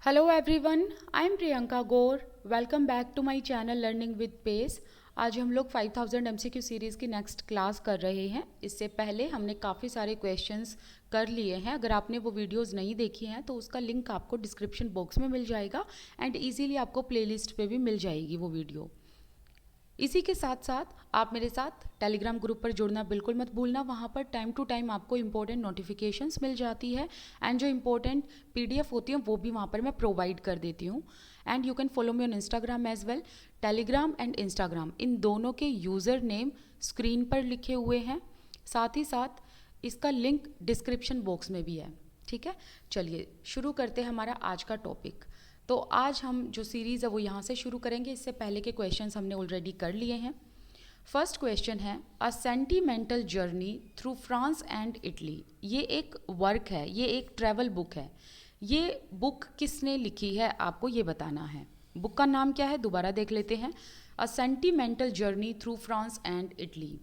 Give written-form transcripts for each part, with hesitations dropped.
Hello everyone, I am Priyanka Gaur. Welcome back to my channel Learning with Pace. आज हम लोग 5000 MCQ series की next class कर रहे हैं। इससे पहले हमने काफ़ी सारे क्वेश्चंस कर लिए हैं। अगर आपने वो वीडियोस नहीं देखी हैं तो उसका लिंक आपको डिस्क्रिप्शन बॉक्स में मिल जाएगा एंड इजीली आपको प्लेलिस्ट पे भी मिल जाएगी वो वीडियो। इसी के साथ साथ आप मेरे साथ टेलीग्राम ग्रुप पर जुड़ना बिल्कुल मत भूलना। वहाँ पर टाइम टू टाइम आपको इंपॉर्टेंट नोटिफिकेशंस मिल जाती है एंड जो इंपॉर्टेंट पीडीएफ होती है वो भी वहाँ पर मैं प्रोवाइड कर देती हूँ। And you can follow me on Instagram as well. Telegram and Instagram इन दोनों के यूज़र नेम स्क्रीन पर लिखे हुए हैं, साथ ही साथ इसका लिंक डिस्क्रिप्शन बॉक्स में भी है। ठीक है, चलिए शुरू करते हैं हमारा आज का टॉपिक। तो आज हम जो सीरीज़ है वो यहाँ से शुरू करेंगे। इससे पहले के क्वेश्चंस हमने ऑलरेडी कर लिए हैं। फर्स्ट क्वेश्चन है a sentimental journey through France and Italy. ये एक वर्क है, ये एक ट्रैवल बुक है। ये बुक किसने लिखी है आपको ये बताना है। बुक का नाम क्या है दोबारा देख लेते हैं। A sentimental journey through France and Italy.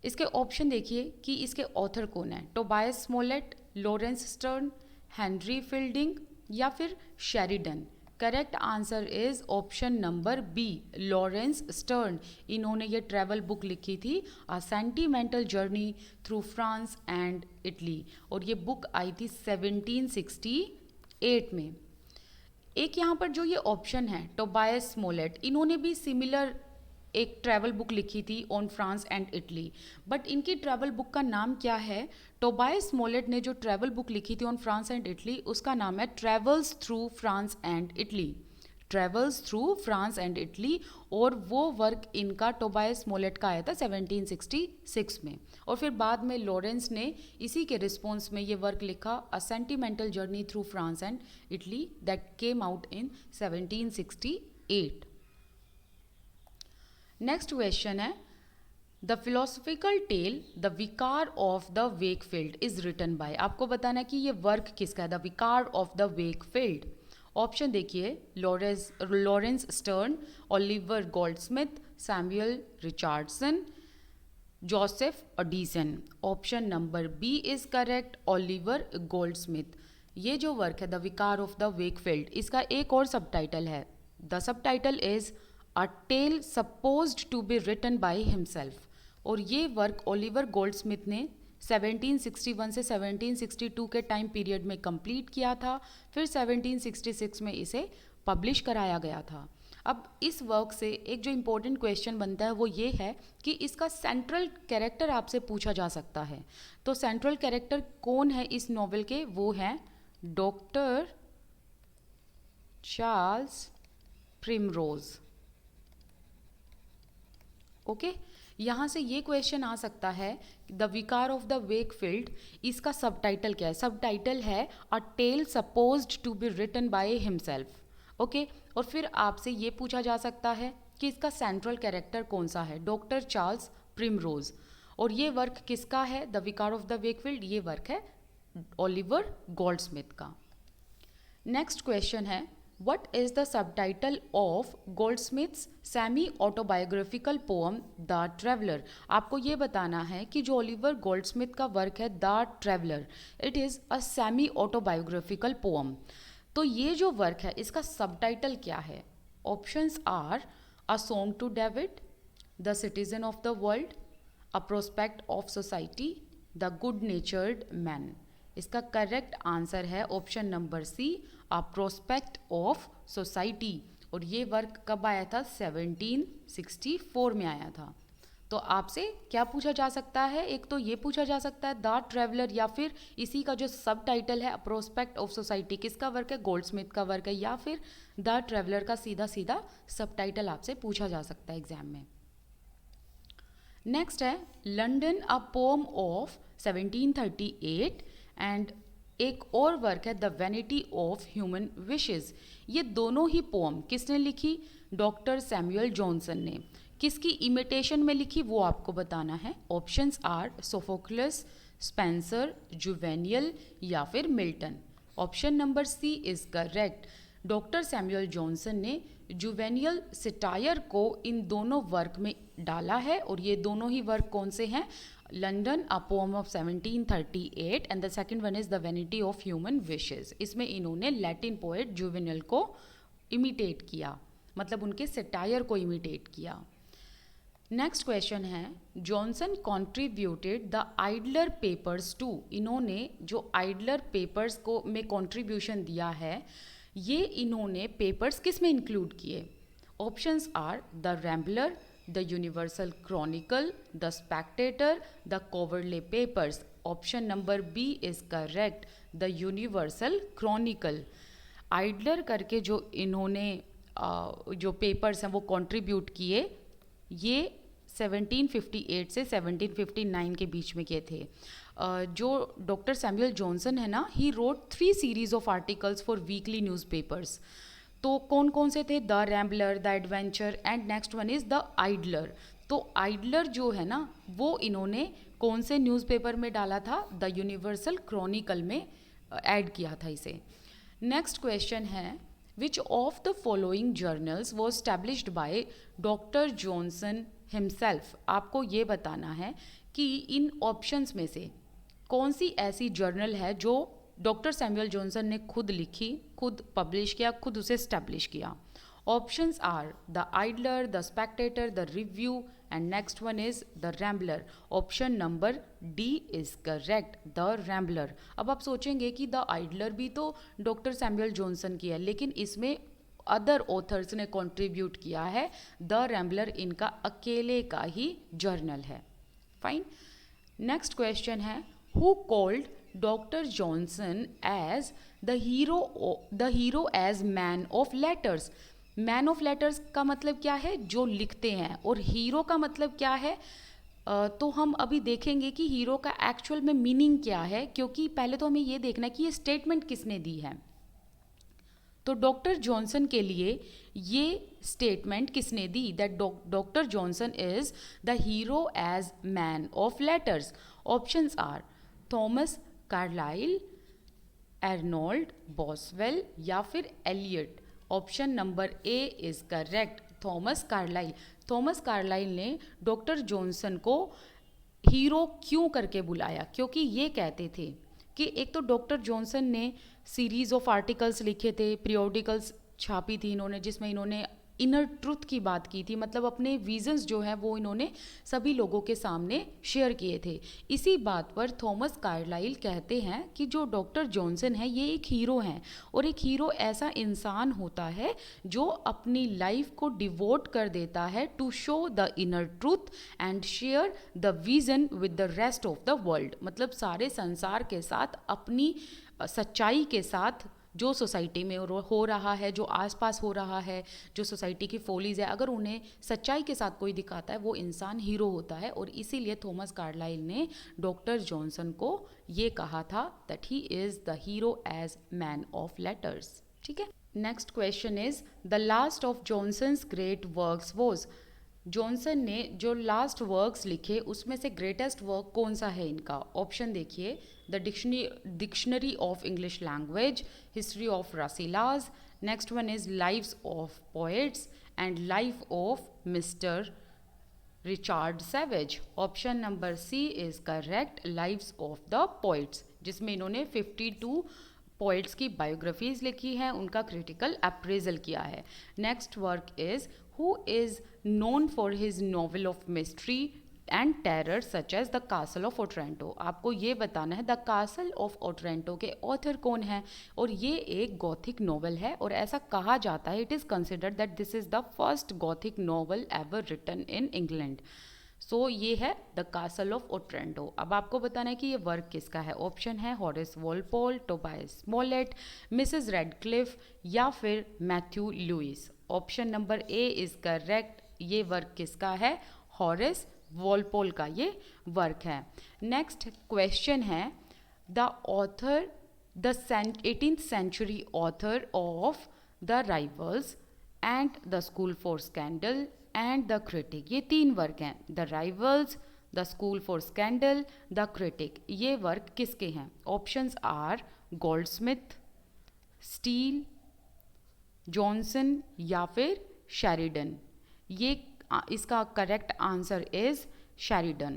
इसके ऑप्शन देखिए कि इसके ऑथर कौन है। Tobias Smollett, Laurence Sterne, Henry Fielding या फिर Sheridan. Correct answer is option number B, Laurence Sterne. इन्होंने ये ट्रैवल बुक लिखी थी a sentimental journey through France and Italy और ये बुक आई थी 1768 में। एक यहाँ पर जो ये ऑप्शन है टोबायस स्मोलेट, इन्होंने भी सिमिलर एक ट्रैवल बुक लिखी थी on France and Italy, but इनकी ट्रैवल बुक का नाम क्या है। टोबायस स्मोलेट ने जो ट्रैवल बुक लिखी थी ऑन फ्रांस एंड इटली उसका नाम है travels through France and Italy. Travels through France and Italy. और वो वर्क इनका टोबायस स्मोलेट का आया था 1766 में। और फिर बाद में लॉरेंस ने इसी के रिस्पॉन्स में ये वर्क लिखा a sentimental journey through France and Italy that came out in 1768। Next question है the philosophical tale the vicar of the Wakefield is written by. आपको बताना है कि ये वर्क किसका है। The vicar of the Wakefield. Option देखिए Laurence Sterne, Oliver Goldsmith, Samuel Richardson, Joseph Addison. Option number B is correct, Oliver Goldsmith. ये जो वर्क है the vicar of the Wakefield, इसका एक और सबटाइटल है। The subtitle is a tale supposed to be written by himself. और ये work Oliver Goldsmith ने 1761 से 1762 के टाइम पीरियड में कंप्लीट किया था। फिर 1766 में इसे पब्लिश कराया गया था। अब इस वर्क से एक जो इम्पोर्टेंट क्वेश्चन बनता है वो ये है कि इसका सेंट्रल कैरेक्टर आपसे पूछा जा सकता है। तो सेंट्रल कैरेक्टर कौन है इस नॉवेल के, वो है डॉक्टर चार्ल्स प्रिमरोज। ओके, यहाँ से ये क्वेश्चन आ सकता है the vicar of the Wakefield, इसका सबटाइटल क्या है। सबटाइटल है a tale supposed to be written by himself. Okay, और फिर आपसे ये पूछा जा सकता है कि इसका सेंट्रल कैरेक्टर कौन सा है, डॉक्टर चार्ल्स प्रिमरोज। और ये वर्क किसका है, the vicar of the Wakefield, ये वर्क है ओलिवर गोल्डस्मिथ का। नेक्स्ट क्वेश्चन है What is the subtitle of Goldsmith's semi-autobiographical poem The Traveller? आपको ये बताना है कि जो ओलिवर गोल्डस्मिथ का वर्क है the traveller, it is a semi autobiographical poem. तो ये जो वर्क है इसका सबटाइटल क्या है। Options are a song to David, the citizen of the world, a prospect of society, the good natured man. इसका करेक्ट आंसर है option number C, a prospect of society. और ये वर्क कब आया था, 1764 में आया था। तो आपसे क्या पूछा जा सकता है, एक तो ये पूछा जा सकता है द ट्रेवलर, या फिर इसी का जो सब टाइटल है अ प्रोस्पेक्ट ऑफ सोसाइटी किसका वर्क है, गोल्डस्मिथ का वर्क है, या फिर द ट्रेवलर का सीधा सीधा सब टाइटल आपसे पूछा जा सकता है एग्जाम में। नेक्स्ट है London a poem of 1738 and एक और वर्क है the vanity of human wishes. ये दोनों ही पोम किसने लिखी, डॉक्टर सैमुअल जॉनसन ने। किसकी इमिटेशन में लिखी वो आपको बताना है। Options are Sophocles, Spenser, Juvenal या फिर Milton. Option number C is correct. Doctor Samuel Johnson ने जुवेनियल सिटायर को इन दोनों वर्क में डाला है और ये दोनों ही वर्क कौन से हैं, London a poem of 1738 and the second one is the vanity of human wishes. इसमें इन्होंने लैटिन पोएट जुवेनिल को इमिटेट किया, मतलब उनके सेटायर को इमिटेट किया। नेक्स्ट क्वेश्चन है, Johnson contributed the Idler papers to. इन्होंने जो आइडलर पेपर्स को में कॉन्ट्रीब्यूशन दिया है, ये इन्होंने पेपर्स किस में इंक्लूड किए? Options are the Rambler, the Universal Chronicle, the Spectator, the Coverley Papers. Option number B is correct, the Universal Chronicle. Idler करके जो इन्होंने जो पेपर्स हैं वो कंट्रीब्यूट किए, ये 1758 से 1759 के बीच में किए थे। जो डॉक्टर सैमुअल जॉनसन है ना, he wrote 3 series of articles for weekly newspapers. तो कौन कौन से थे? The Rambler, the adventure and next one is the idler. तो आइडलर जो है ना, वो इन्होंने कौन से न्यूज़पेपर में डाला था? द यूनिवर्सल क्रॉनिकल में ऐड किया था इसे। नेक्स्ट क्वेश्चन है, which of the following journals was established by doctor Johnson himself. आपको ये बताना है कि इन ऑप्शंस में से कौन सी ऐसी जर्नल है जो डॉक्टर सैमुअल जॉनसन ने खुद लिखी, खुद पब्लिश किया, खुद उसे स्टैब्लिश किया। Options are the Idler, the Spectator, the Review and next one is the Rambler. Option number D is correct, the Rambler. अब आप सोचेंगे कि द आइडलर भी तो डॉक्टर सैमुअल जॉनसन की है, लेकिन इसमें अदर ऑथर्स ने कंट्रीब्यूट किया है। द रैम्बलर इनका अकेले का ही जर्नल है। फाइन। नेक्स्ट क्वेश्चन है, who called doctor Johnson as the hero as man of letters. Man of letters का मतलब क्या है? जो लिखते हैं। और हीरो का मतलब क्या है? तो हम अभी देखेंगे कि हीरो का एक्चुअल में मीनिंग क्या है, क्योंकि पहले तो हमें ये देखना है कि ये स्टेटमेंट किसने दी है। तो डॉक्टर जॉनसन के लिए ये स्टेटमेंट किसने दी? That doctor Johnson is the hero as man of letters. Options are Thomas Carlyle, Arnold Boswell या फिर Eliot. Option number A is correct, Thomas Carlyle. Thomas Carlyle ने डॉक्टर जॉनसन को hero क्यों करके बुलाया? क्योंकि ये कहते थे कि एक तो डॉक्टर जॉनसन ने सीरीज ऑफ आर्टिकल्स लिखे थे, पीरियोडिकल्स छापी थी इन्होंने, जिसमें इन्होंने इनर ट्रुथ की बात की थी, मतलब अपने विजन्स जो है वो इन्होंने सभी लोगों के सामने शेयर किए थे। इसी बात पर थॉमस कार्लाइल कहते हैं कि जो डॉक्टर जॉनसन है ये एक हीरो हैं, और एक हीरो ऐसा इंसान होता है जो अपनी लाइफ को डिवोट कर देता है to show the inner truth and share the vision with the rest of the world. मतलब सारे संसार के साथ, अपनी सच्चाई के साथ, जो सोसाइटी में हो रहा है, जो आसपास हो रहा है, जो सोसाइटी की फोलीज है, अगर उन्हें सच्चाई के साथ कोई दिखाता है वो इंसान हीरो होता है। और इसीलिए थॉमस कार्लाइल ने डॉक्टर जॉनसन को ये कहा था that he is the hero as man of letters. ठीक है। Next question is the last of Johnson's great works was. Johnson ने जो लास्ट वर्क्स लिखे उसमें से ग्रेटेस्ट वर्क कौन सा है इनका? ऑप्शन देखिए, the dictionary of English language, history of Rasselas, next one is lives of poets and life of mister Richard Savage. Option number C is correct, lives of the poets, जिसमें इन्होंने 52 poets की biographies लिखी हैं, उनका critical appraisal किया है। Next work is who is known for his novel of mystery and terror such as The Castle of Otranto। आपको ये बताना है द कासल ऑफ ओट्रेंटो के ऑथर कौन है, और ये एक गॉथिक नॉवल है, और ऐसा कहा जाता है, it is considered that this is the first Gothic novel ever written in England. So ये है द कासल ऑफ ओट्रेंटो। अब आपको बताना है कि ये वर्क किसका है। ऑप्शन है Horace Walpole, Tobias Smollett, Mrs Radcliffe या फिर Matthew Lewis. Option number A is correct, ये वर्क किसका है? हॉरेस वॉलपोल का ये वर्क है। नेक्स्ट क्वेश्चन है, the author, the 18th century author of the Rivals and the School for Scandal and the Critic. ये 3 वर्क हैं, the Rivals, the School for Scandal, the Critic. ये work किसके हैं? Options are Goldsmith, Steele, Johnson या फिर Sheridan. ये इसका correct answer is Sheridan.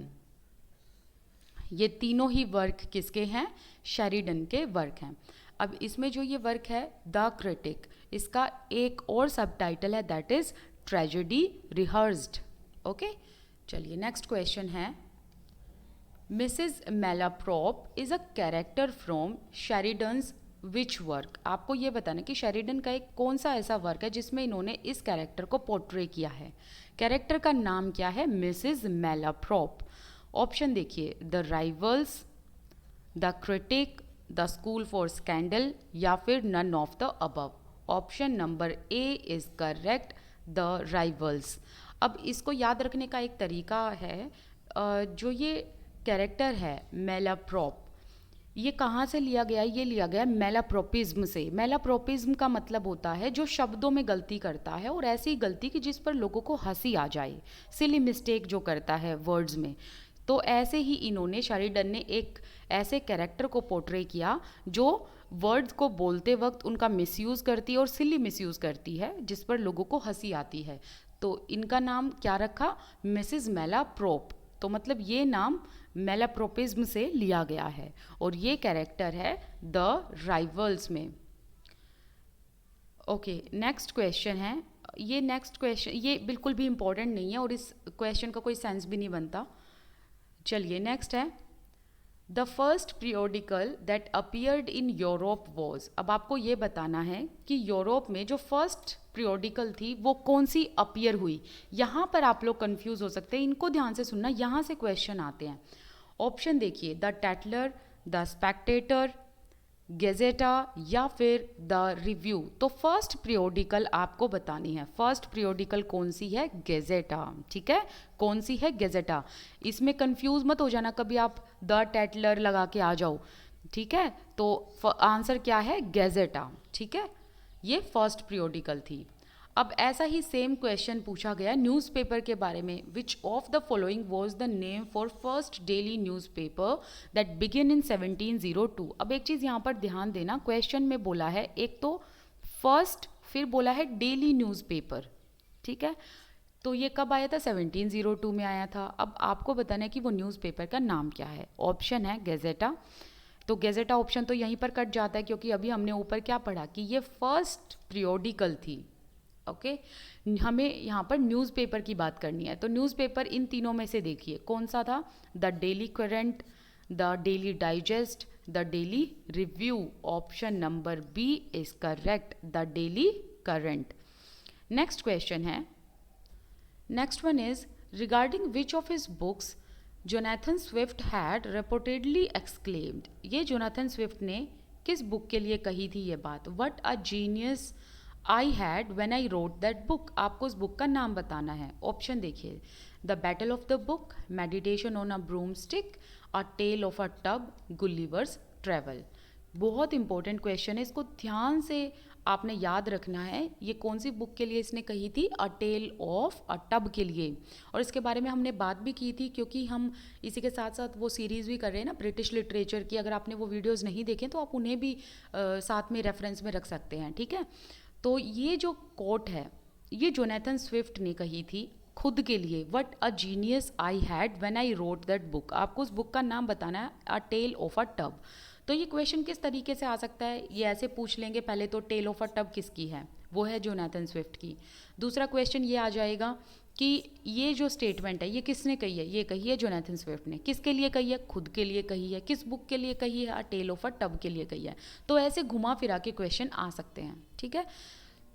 ये तीनों ही वर्क किसके हैं? शेरिडन के वर्क हैं। अब इसमें जो ये वर्क है द क्रिटिक, इसका एक और सब टाइटल है that is tragedy rehearsed. Okay, चलिए नेक्स्ट क्वेश्चन है, Mrs Malaprop is a character from Sheridan's which work. आपको ये बताना कि शेरिडन का एक कौन सा ऐसा वर्क है जिसमें इन्होंने इस कैरेक्टर को पोर्ट्रे किया है। कैरेक्टर का नाम क्या है? Mrs Malaprop. ऑप्शन देखिए, the Rivals, the Critic, the School for Scandal या फिर none of the above. Option number A is correct, the Rivals. अब इसको याद रखने का एक तरीका है, जो ये कैरेक्टर है मेलाप्रॉप, ये कहाँ से लिया गया? ये लिया गया मेलाप्रोपिज्म से। मेलाप्रोपिज्म का मतलब होता है जो शब्दों में गलती करता है और ऐसी गलती कि जिस पर लोगों को हंसी आ जाए, सिली मिस्टेक जो करता है वर्ड्स में। तो ऐसे ही इन्होंने, शेरिडन ने एक ऐसे कैरेक्टर को पोर्ट्रे किया जो वर्ड्स को बोलते वक्त उनका मिसयूज़ करती है और सिली मिसयूज़ करती है जिस पर लोगों को हंसी आती है। तो इनका नाम क्या रखा? मिसेस मेलाप्रोप। तो मतलब ये नाम मेलाप्रोपिज्म से लिया गया है और ये कैरेक्टर है द राइवल्स में। ओके, नेक्स्ट क्वेश्चन है, ये नेक्स्ट क्वेश्चन ये बिल्कुल भी इम्पोर्टेंट नहीं है और इस क्वेश्चन का कोई सेंस भी नहीं बनता। चलिए नेक्स्ट है, the first periodical that appeared in Europe was. अब आपको ये बताना है कि यूरोप में जो फर्स्ट पीरियोडिकल थी वो कौन सी अपीयर हुई। यहाँ पर आप लोग कंफ्यूज हो सकते हैं, इनको ध्यान से सुनना, यहाँ से क्वेश्चन आते हैं। ऑप्शन देखिए, द टैटलर, द स्पेक्टेटर, गेजेटा या फिर द रिव्यू। तो फर्स्ट पीरियोडिकल आपको बतानी है, फर्स्ट पीरियोडिकल कौन सी है? गेजेटा। ठीक है, कौन सी है? गेजेटा। इसमें कंफ्यूज मत हो जाना, कभी आप द टैटलर लगा के आ जाओ। ठीक है, तो आंसर क्या है? गेजेटा। ठीक है, ये फर्स्ट पीरियोडिकल थी। अब ऐसा ही सेम क्वेश्चन पूछा गया न्यूज़पेपर के बारे में, which of the following was the name for first daily newspaper that begin in 1702। अब एक चीज़ यहाँ पर ध्यान देना, क्वेश्चन में बोला है एक तो फर्स्ट, फिर बोला है डेली न्यूज़पेपर। ठीक है, तो ये कब आया था? 1702 में आया था। अब आपको बताना है कि वो न्यूज़पेपर का नाम क्या है। ऑप्शन है गेजेटा। तो गेजेटा ऑप्शन तो यहीं पर कट जाता है क्योंकि अभी हमने ऊपर क्या पढ़ा कि ये फर्स्ट पीरियोडिकल थी। ओके, हमें यहाँ पर न्यूज़पेपर की बात करनी है। तो न्यूज़पेपर इन तीनों में से देखिए कौन सा था? The Daily Current, the Daily Digest, the Daily Review. Option number B is correct, the Daily Current. Next question है, next one is regarding which of his books Jonathan Swift had reportedly exclaimed. ये Jonathan Swift ने किस book के लिए कही थी ये बात? What a genius I had when I wrote that book. आपको उस बुक का नाम बताना है। ऑप्शन देखिए, the battle of the book, Meditation on a Broomstick, A Tale of a Tub, Gulliver's Travel. बहुत इंपॉर्टेंट क्वेश्चन है, इसको ध्यान से आपने याद रखना है। ये कौन सी बुक के लिए इसने कही थी? अ टेल ऑफ अ टब के लिए। और इसके बारे में हमने बात भी की थी क्योंकि हम इसी के साथ साथ वो सीरीज़ भी कर रहे हैं ना ब्रिटिश लिटरेचर की। अगर आपने वो वीडियोज़ नहीं देखे तो आप उन्हें भी साथ में रेफरेंस में रख सकते हैं। ठीक है, तो ये जो कोट है ये जोनाथन स्विफ्ट ने कही थी खुद के लिए। What a genius I had when I wrote that book. आपको उस बुक का नाम बताना है, a Tale of a tub. तो ये क्वेश्चन किस तरीके से आ सकता है? ये ऐसे पूछ लेंगे, पहले तो टेल ऑफ अ टब किसकी है? वो है जोनाथन स्विफ्ट की। दूसरा क्वेश्चन ये आ जाएगा कि ये जो स्टेटमेंट है ये किसने कही है? ये कही है जोनाथन स्विफ्ट ने। किसके लिए कही है? खुद के लिए कही है। किस बुक के लिए कही है? A Tale of a tub के लिए कही है। तो ऐसे घुमा फिरा के क्वेश्चन आ सकते हैं। ठीक है,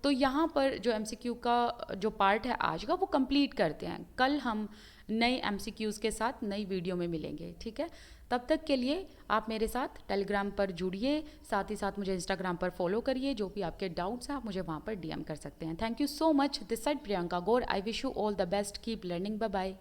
तो यहाँ पर जो MCQ का जो पार्ट है आज का वो कंप्लीट करते हैं। कल हम नए MCQs के साथ नई वीडियो में मिलेंगे। ठीक है, तब तक के लिए आप मेरे साथ टेलीग्राम पर जुड़िए, साथ ही साथ मुझे इंस्टाग्राम पर फॉलो करिए। जो भी आपके डाउट्स हैं आप मुझे वहाँ पर DM कर सकते हैं। Thank you so much. This side Priyanka Gaur. I wish you all the best. Keep learning. Bye bye.